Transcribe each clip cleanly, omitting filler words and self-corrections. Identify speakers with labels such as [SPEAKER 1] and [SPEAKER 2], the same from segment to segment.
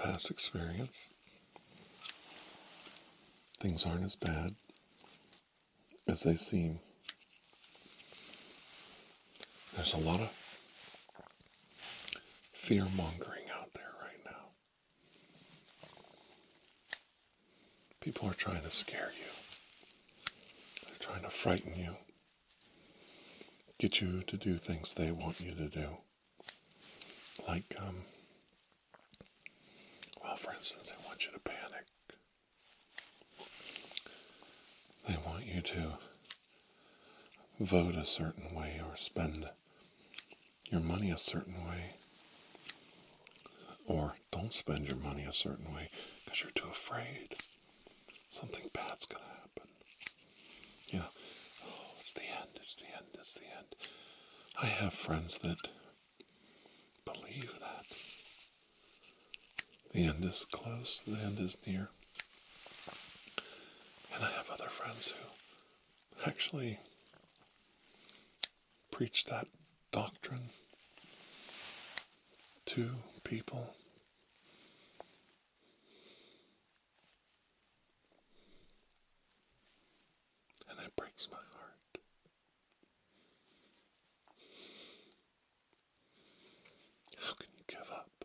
[SPEAKER 1] past experience, things aren't as bad as they seem. There's a lot of fear-mongering out there right now. People are trying to scare you. They're trying to frighten you. Get you to do things they want you to do. Like, well, for instance, they want you to panic. They want you to vote a certain way or spend your money a certain way. Or don't spend your money a certain way because you're too afraid. Something bad's going to happen. You know, oh, it's the end, it's the end, it's the end. I have friends that believe that the end is close, the end is near. And I have other friends who actually preach that doctrine to people. And it breaks my heart. How can you give up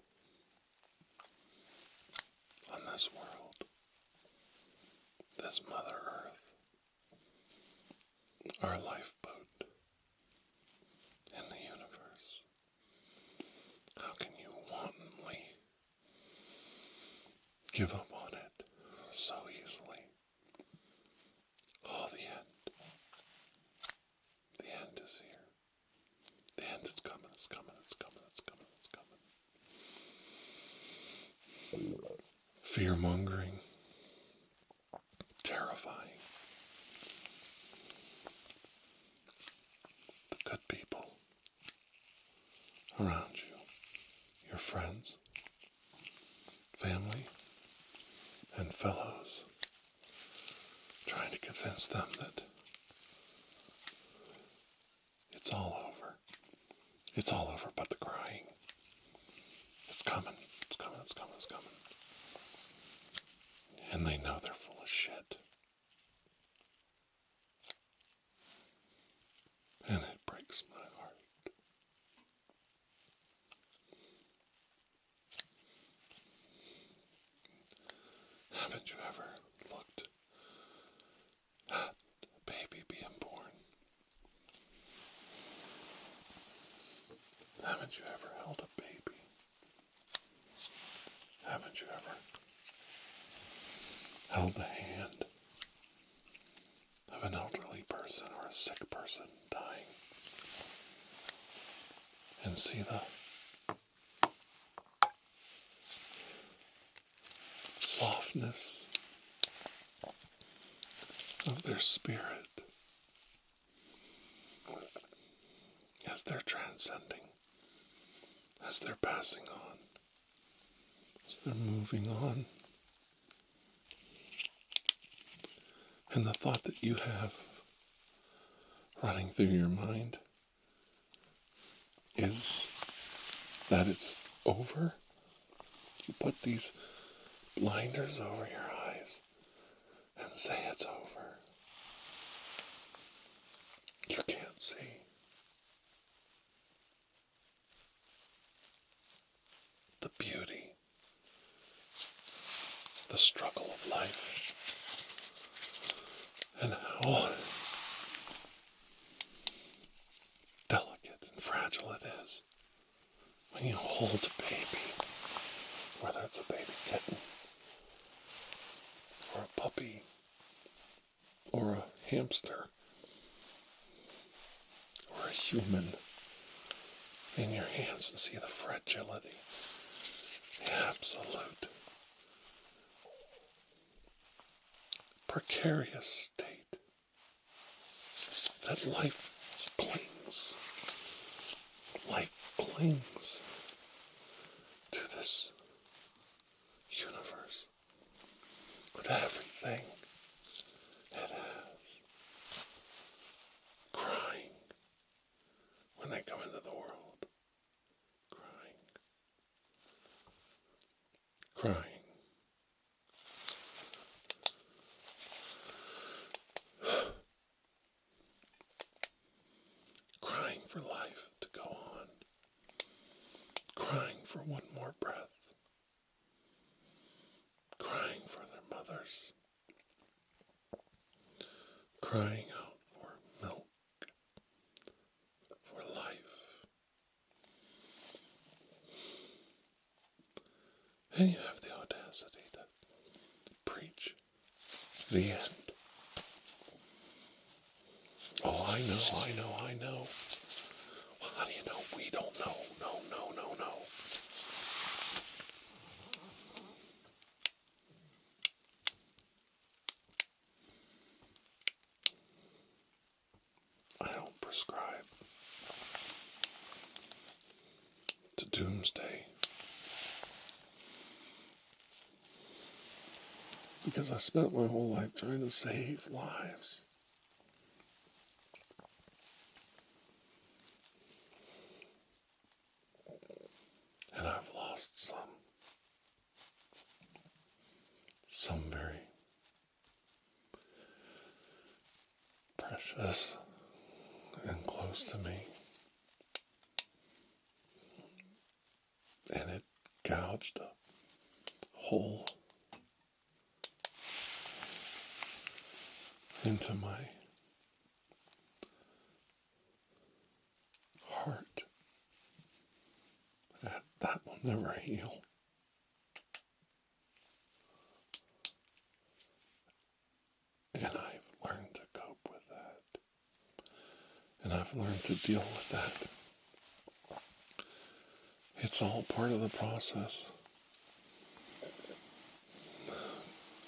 [SPEAKER 1] on this world, this Mother Earth, our lifeboat in the universe? How can you wantonly give up on it so easily? Oh, the end. The end is here. The end is coming, it's coming, it's coming, it's coming, it's coming. Fear-mongering. Terrifying. The good people around you, your friends, family, and fellows, trying to convince them that it's all over. It's all over but the crying. It's coming, it's coming, it's coming, it's coming. And they know they're full of shit. And it breaks my heart. Haven't you ever looked at a baby being born? Haven't you ever held a baby? Haven't you ever held the hand of an elderly person or a sick person dying and see the softness of their spirit as they're transcending, as they're passing on, as they're moving on? And the thought that you have running through your mind is that it's over. You put these blinders over your eyes and say it's over. You can't see. The beauty, the struggle of life, and how delicate and fragile it is when you hold a baby, whether it's a baby kitten, or a puppy, or a hamster, or a human in your hands and see the fragility, the absolute precarious state that life clings. Life clings to this universe with everything it has, crying when they come into the world, crying. Crying for life to go on. Crying for one more breath. Crying for their mothers. Crying out for milk, for life. And you have the audacity to preach the end. Oh, I know. Well, how do you know? We don't know. No. I don't prescribe to doomsday. Because I spent my whole life trying to save lives. And I've lost some. Some very precious and close to me. And it gouged a hole into my heart that will never heal. And I've learned to cope with that. And I've learned to deal with that. It's all part of the process.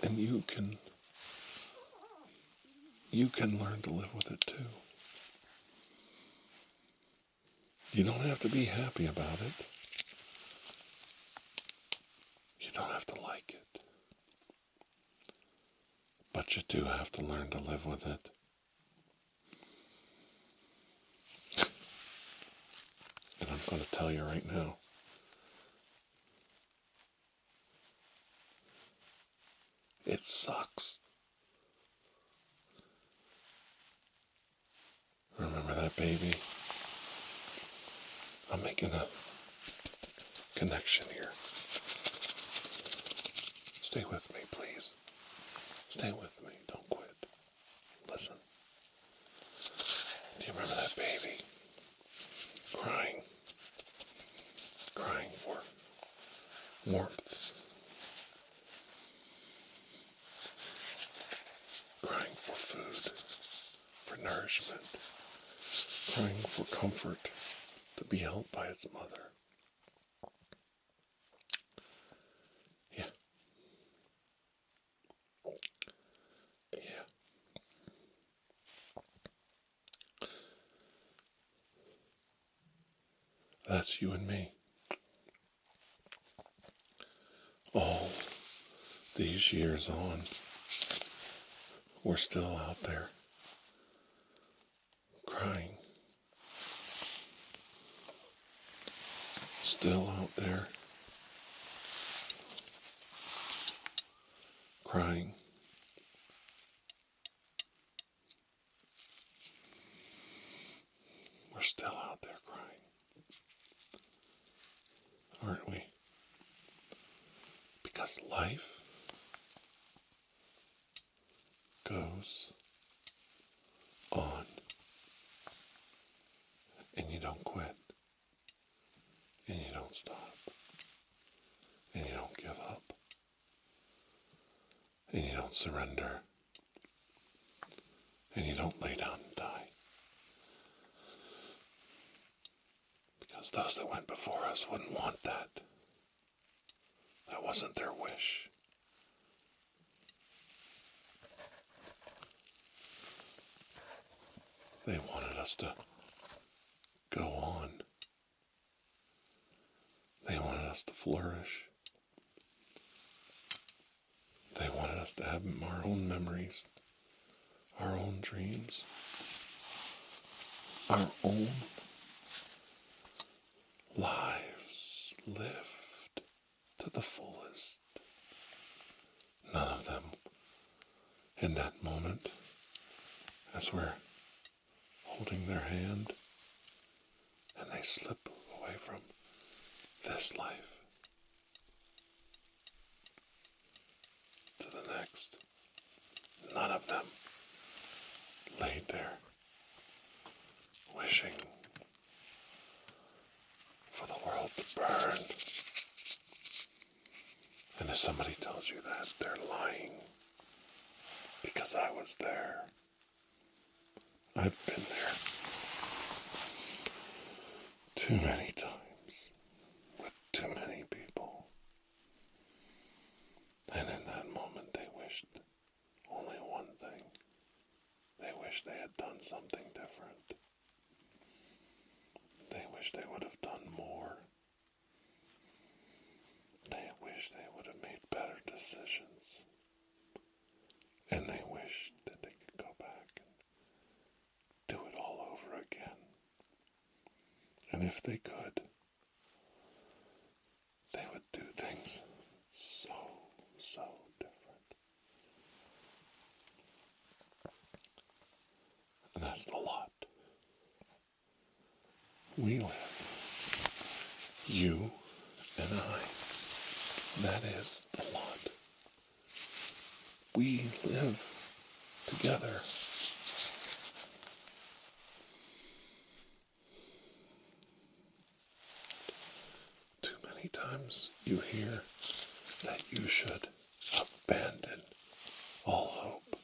[SPEAKER 1] And you can learn to live with it too. You don't have to be happy about it. You don't have to like it. But you do have to learn to live with it. And I'm going to tell you right now, it sucks. Remember that baby? I'm making a connection here. Stay with me, please. Stay with me. Don't quit. Listen. Do you remember that baby? Crying. Crying for warmth. Crying for food. For nourishment. Crying for comfort. To be held by its mother. Yeah. That's you and me. All these years on, we're still out there crying. Still out there crying. We're still out there crying. Aren't we? Because life goes on. And you don't quit. And you don't stop. And you don't give up. And you don't surrender. And you don't lay down and die. Because those that went before us wouldn't want that. That wasn't their wish. They wanted us to go on. They wanted us to flourish. They wanted us to have our own memories, our own dreams, our own lives lived to the fullest. In that moment, as we're holding their hand, and they slip away from this life to the next, none of them laid there wishing for the world to burn. And if somebody tells you that, they're lying, because I was there. I've been there too many times with too many people. And in that moment they wished only one thing. They wished they had done something different. They wish they would have done more. They wish they would have made better decisions. And they wish that they could go back and do it all over again. And if they could, they would do things so different. And that's the lot we live. You and I. That is the lot. We live together. Too many times you hear that you should abandon all hope.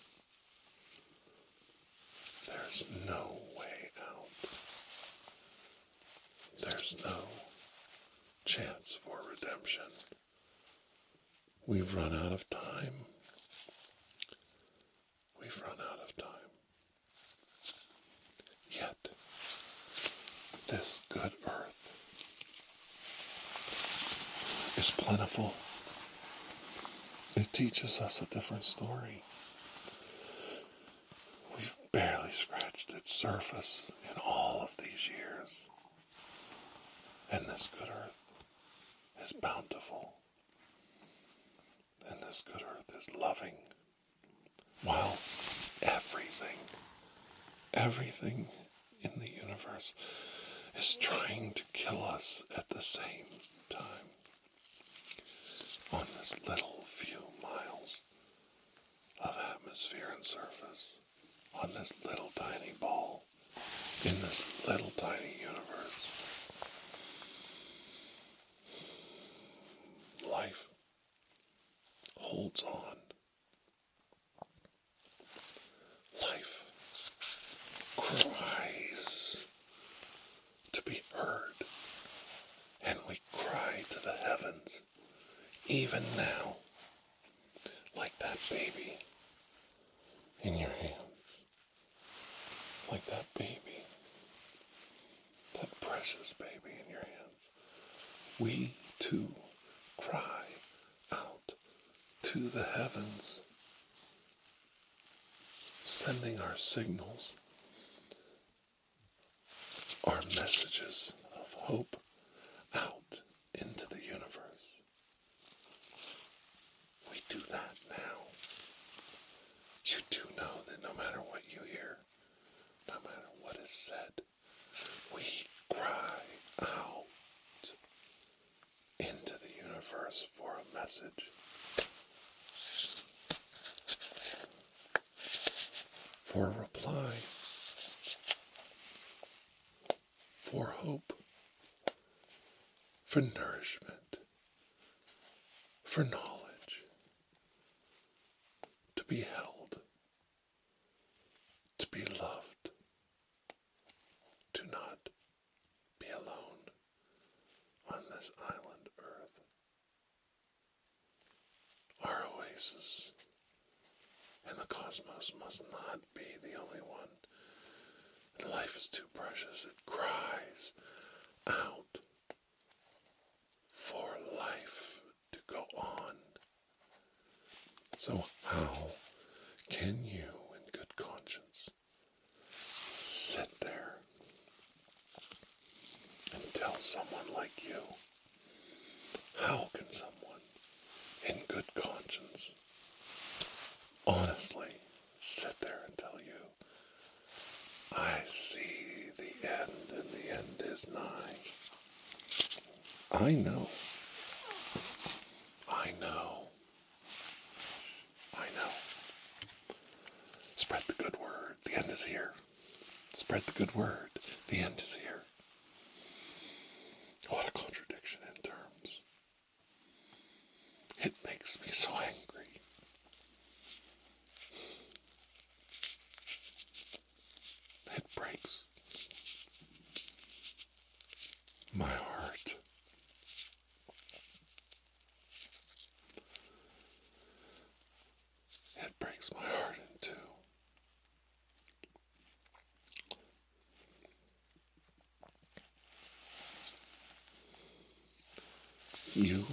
[SPEAKER 1] There's no way out. There's no chance for redemption. We've run out of time. We've run out of time. Yet, this good earth is plentiful. It teaches us a different story. We've barely scratched its surface in all of these years. And this good earth is bountiful. And this good earth is loving. While everything in the universe is trying to kill us at the same time. On this little few miles of atmosphere and surface, on this little tiny ball, in this little tiny universe, life holds on. Life cries to be heard, and we cry to the heavens, even now, like that baby in your hands, like that baby, that precious baby in your hands. We too cry out to the heavens, sending our signals, our messages of hope out into the universe. We do that now. You do know that no matter what you hear, no matter what is said, we cry out into the universe for a message. For a reply. For hope. For nourishment. For knowledge. To be held. To be loved. To not be alone on this island Earth. Our oasis in the cosmos must not be the only one. And life is too precious. It cries out for life to go on. So how can you, in good conscience, sit there and tell someone like you? How can someone, in good conscience, honestly sit there and tell you, I see the end, and the end is nigh. I know. I know. I know. Spread the good word. The end is here. Spread the good word. The end is here. What a contradiction in terms. It makes me so angry. It breaks my heart. It breaks my heart in two. You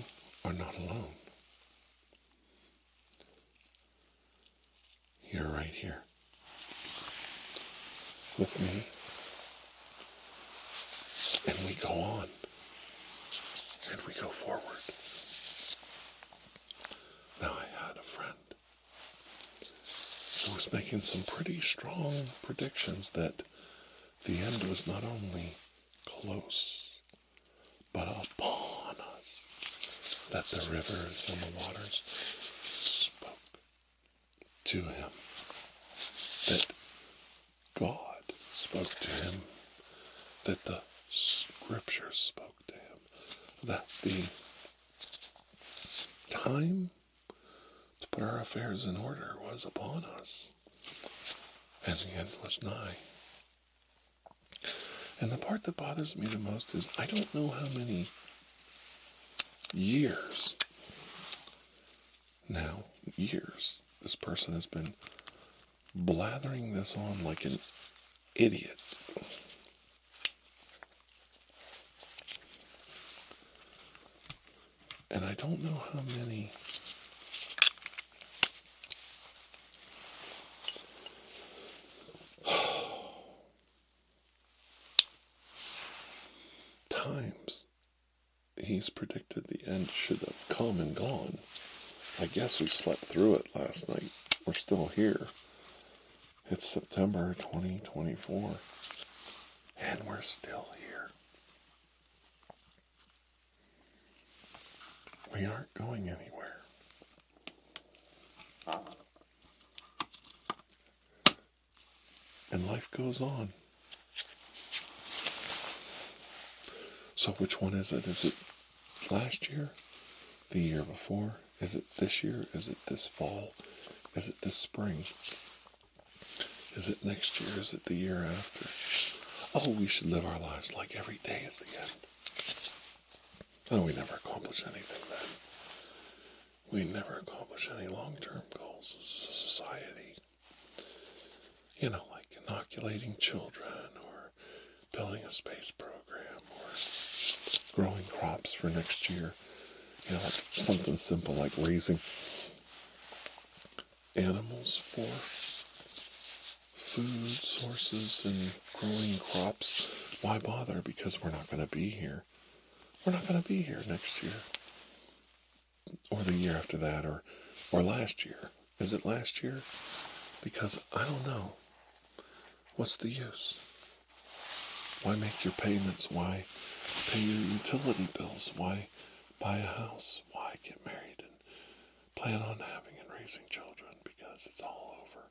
[SPEAKER 1] are not alone. You're right here with me, and we go on, and we go forward. Now, I had a friend who was making some pretty strong predictions that the end was not only close, but upon us, that the rivers and the waters spoke to him, that God spoke to him, that the scriptures spoke to him, that the time to put our affairs in order was upon us, and the end was nigh. And the part that bothers me the most is I don't know how many years this person has been blathering this on like an idiot. And I don't know how many times he's predicted the end should have come and gone. I guess we slept through it last night. We're still here. It's September 2024, and we're still here. We aren't going anywhere. And life goes on. So which one is it? Is it last year? The year before? Is it this year? Is it this fall? Is it this spring? Is it next year? Is it the year after? Oh, we should live our lives like every day is the end. Oh, we never accomplish anything then. We never accomplish any long-term goals as a society. You know, like inoculating children, or building a space program, or growing crops for next year. You know, like something simple like raising animals for food sources and growing crops. Why bother? Because we're not going to be here. We're not going to be here next year. Or the year after that, or last year. Is it last year? Because I don't know. What's the use? Why make your payments? Why pay your utility bills? Why buy a house? Why get married and plan on having and raising children? Because it's all over.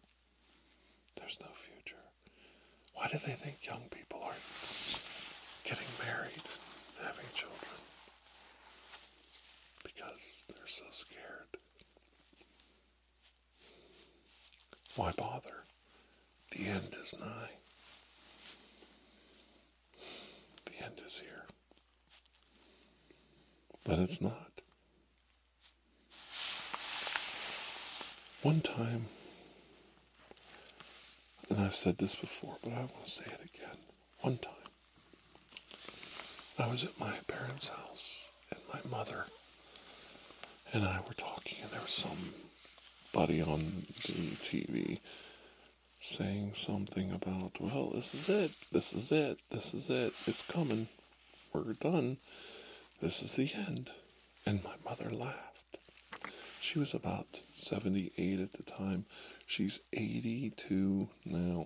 [SPEAKER 1] There's no future. Why do they think young people aren't getting married and having children? Because they're so scared. Why bother? The end is nigh. The end is here. But it's not. One time, and I've said this before, but I want to say it again. One time, I was at my parents' house, and my mother and I were talking, and there was somebody on the TV saying something about, well, this is it, it's coming, we're done, this is the end. And my mother laughed. She was about 78 at the time. She's 82 now,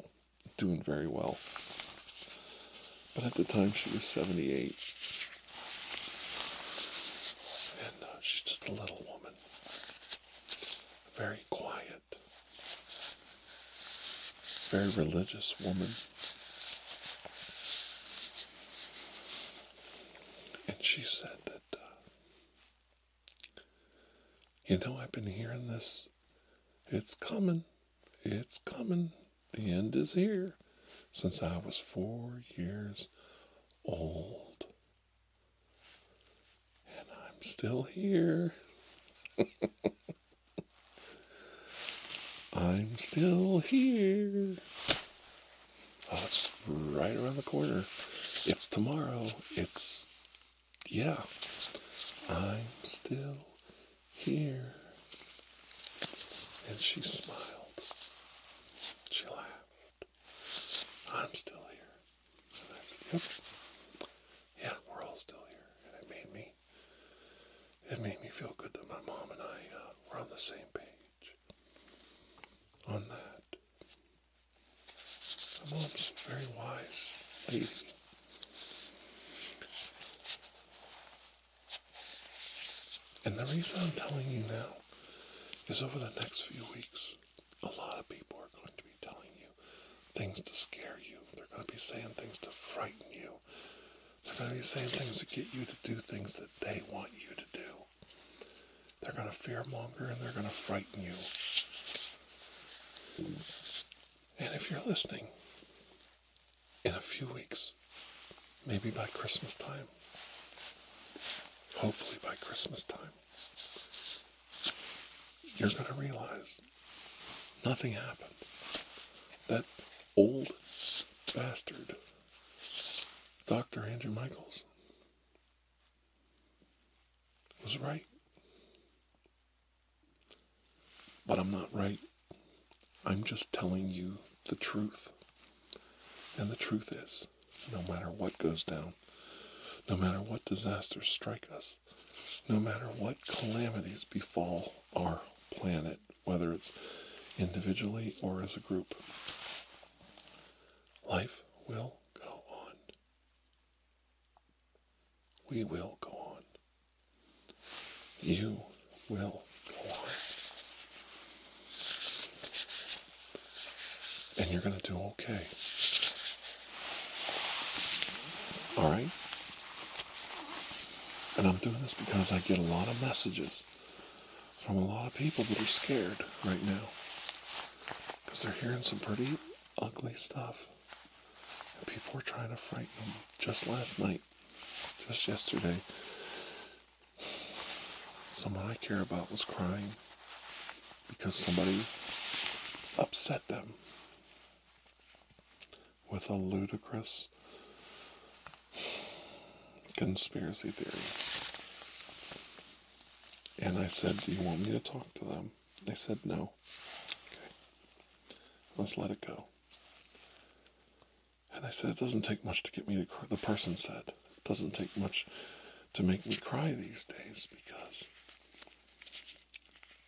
[SPEAKER 1] doing very well. But at the time she was 78. And she's just a little woman. Very quiet. Very religious woman. And she said that, I've been hearing this. It's coming. It's coming. The end is here. Since I was 4 years old. And I'm still here. I'm still here. Oh, it's right around the corner. It's tomorrow. Yeah. I'm still here. And she smiled. She laughed. I'm still here. And I said, yep. Yeah, we're all still here. And it made me feel good that my mom and I were on the same page on that. My mom's a very wise lady. And the reason I'm telling you now is over the next few weeks, a lot of people are going to be telling you things to scare you. They're going to be saying things to frighten you. They're going to be saying things to get you to do things that they want you to do. They're going to fear-monger and they're going to frighten you. And if you're listening, in a few weeks, maybe by Christmas time, hopefully by Christmas time, you're going to realize nothing happened. That old bastard, Dr. Andrew Michaels, was right. But I'm not right. I'm just telling you the truth. And the truth is, no matter what goes down, no matter what disasters strike us, no matter what calamities befall our planet, whether it's individually or as a group, life will go on. We will go on. You will go on. And you're going to do okay. Alright? And I'm doing this because I get a lot of messages from a lot of people that are scared right now. Because they're hearing some pretty ugly stuff. And people are trying to frighten them. Just last night, just yesterday, someone I care about was crying because somebody upset them with a ludicrous conspiracy theory. And I said, do you want me to talk to them? They said no. Okay. Let's let it go. And I said, it doesn't take much to get me to cry. The person said, it doesn't take much to make me cry these days because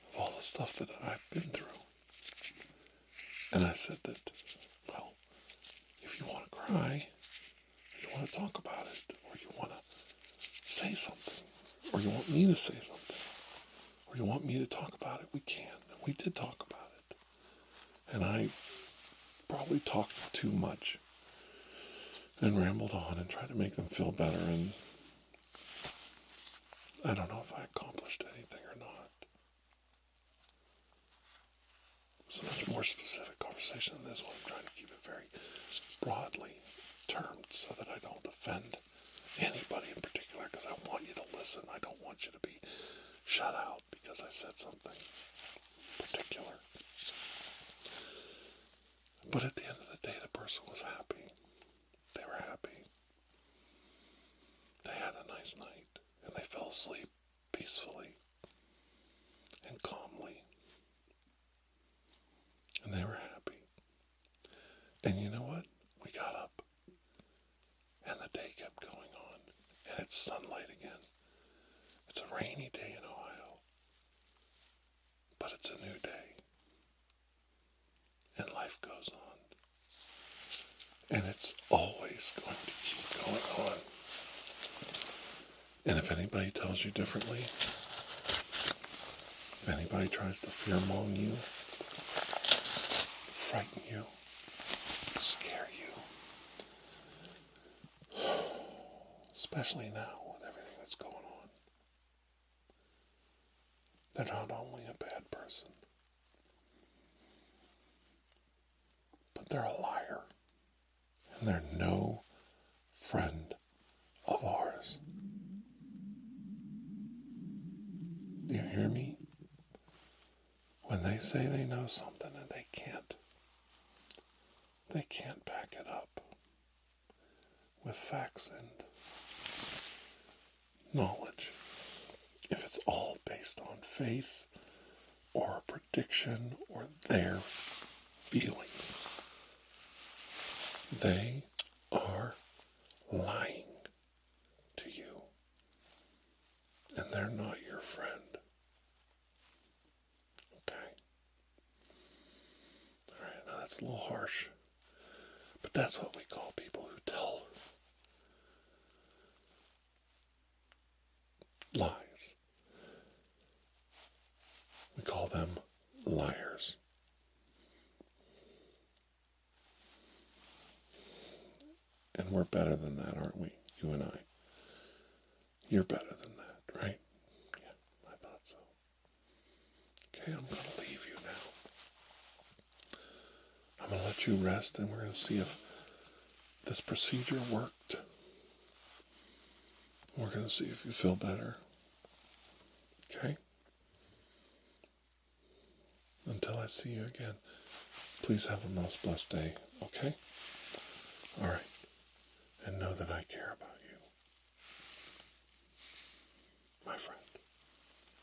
[SPEAKER 1] of all the stuff that I've been through. And I said that, well, if you want to cry, you want to talk about it, or you want to say something, or you want me to say something, or you want me to talk about it, we can. And we did talk about it. And I probably talked too much and rambled on and tried to make them feel better, and I don't know if I accomplished anything or not. It's a much more specific conversation than this one. I'm trying to keep it very broadly termed so that I don't offend anybody in particular, because I want you to listen. I don't want you to be shut out because I said something particular. But at the end of the day, the person was happy. They were happy. They had a nice night, and they fell asleep peacefully and calmly. And they were happy. And you know what? We got up, and the day kept going on, and it's sunlight again. It's a rainy day in Ohio. but it's a new day. And life goes on. And it's always going to keep going on. And if anybody tells you differently, if anybody tries to fear-mong you, frighten you, scare you, especially now with everything that's going on, they're not only a bad person, but they're a liar. And they're no friend of ours. Do you hear me? When they say they know something and they can't back it up with facts and knowledge. If it's all based on faith or a prediction or their feelings, they are lying to you. And they're not your friend. Okay? Alright, now that's a little harsh. But that's what we call people who tell lies. We call them liars. And we're better than that, aren't we? You and I. You're better than that, right? Yeah, I thought so. Okay, I'm going to leave you now. I'm going to let you rest, and we're going to see if this procedure worked. We're going to see if you feel better. Okay? Until I see you again, please have a most blessed day, okay? All right. And know that I care about you, my friend.